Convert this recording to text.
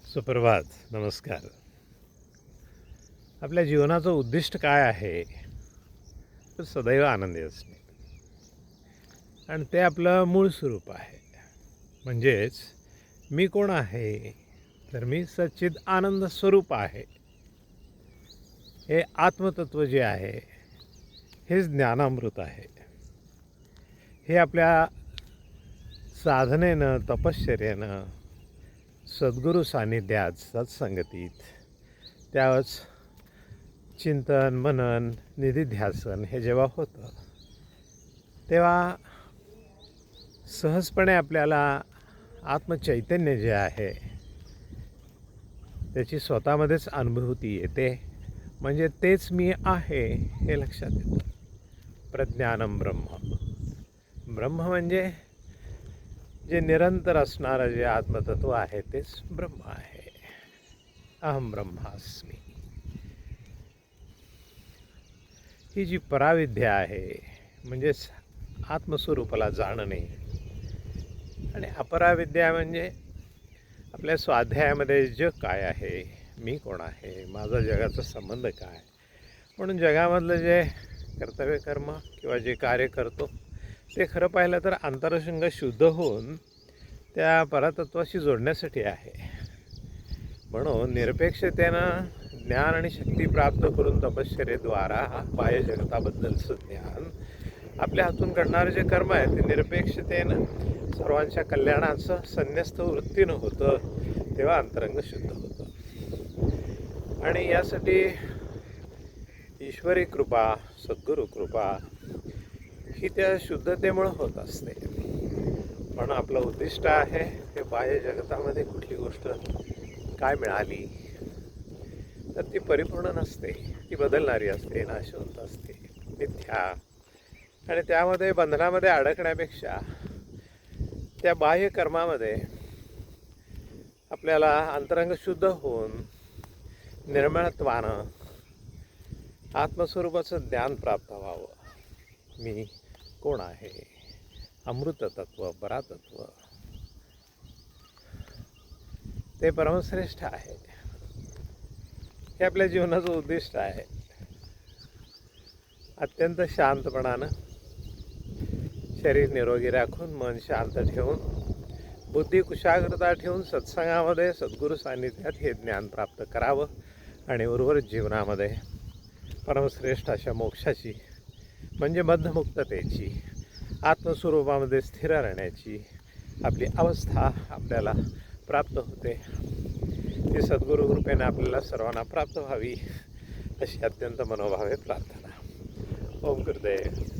सुप्रभात. नमस्कार. आपल्या जीवनाचं उद्दिष्ट काय आहे तर सदैव आनंदी असणे, आणि ते आपलं मूळ स्वरूप आहे. म्हणजेच मी कोण आहे तर मी सच्चिद आनंद स्वरूप आहे. हे आत्मतत्व जे आहे हेच ज्ञानामृत आहे. हे आपल्या साधनेनं, तपश्चर्येनं, सद्गुरू सान्निध्यात, सत्संगतीत, त्याच चिंतन, मनन, निधिध्यासन हे जेव्हा होतं तेव्हा सहजपणे आपल्याला आत्मचैतन्य जे आहे त्याची स्वतःमध्येच अनुभूती येते. म्हणजे तेच मी आहे हे लक्षात येतं. प्रज्ञानम ब्रह्म. ब्रह्म म्हणजे जे निरंतर असणारं जे आत्मतत्व आहे तेच ब्रह्म आहे. अहम ब्रह्मास्मी. ही जी पराविद्या आहे म्हणजेच आत्मस्वरूपाला जाणणे, आणि अपराविद्या म्हणजे आपल्या स्वाध्यायामध्ये जग काय आहे, मी कोण आहे, माझा जगाचा संबंध काय. म्हणून जगामधलं जे कर्तव्य कर्म किंवा जे कार्य करतो ते खरं पाहिलं तर अंतरंग शुद्ध होऊन त्या परतत्वाशी जोडण्यासाठी आहे. म्हणून निरपेक्षतेनं ज्ञान आणि शक्ती प्राप्त करून तपश्चर्येद्वारा बाह्य जगताबद्दलचं ज्ञान, आपल्या हातून घडणारे जे कर्म आहे ते निरपेक्षतेनं सर्वांच्या कल्याणाचं संन्यस्त वृत्तीनं होतं, तेव्हा अंतरंग शुद्ध होतं. आणि यासाठी ईश्वरी कृपा, सद्गुरू कृपा ही त्या शुद्धतेमुळं होत असते. पण आपलं उद्दिष्ट आहे ते बाह्य जगतामध्ये कुठली गोष्ट काय मिळाली तर ती परिपूर्ण नसते, ती बदलणारी असते, नाशवंत असते, मिथ्या. आणि त्यामध्ये बंधनामध्ये अडकण्यापेक्षा त्या बाह्य कर्मामध्ये आपल्याला अंतरंग शुद्ध होऊन निर्मळत्वानं आत्मस्वरूपाचं ज्ञान प्राप्त व्हावं. मी कोण आहे, अमृततत्व, परातत्व, ते परमश्रेष्ठ आहे. हे आपल्या जीवनाचं उद्दिष्ट आहे. अत्यंत शांतपणानं शरीर निरोगी राखून, मन शांत ठेवून, बुद्धी कुशाग्रता ठेवून सत्संगामध्ये, सद्गुरू सान्निध्यात हे ज्ञान प्राप्त करावं. आणि उर्वरित जीवनामध्ये परमश्रेष्ठ अशा मोक्षाची म्हणजे बद्धमुक्ततेची, आत्मस्वरूपामध्ये स्थिर राहण्याची आपली अवस्था आपल्याला प्राप्त होते. ती सद्गुरू कृपेने आपल्याला सर्वांना प्राप्त व्हावी अशी अत्यंत मनोभावे प्रार्थना. ओम गुरुदेव.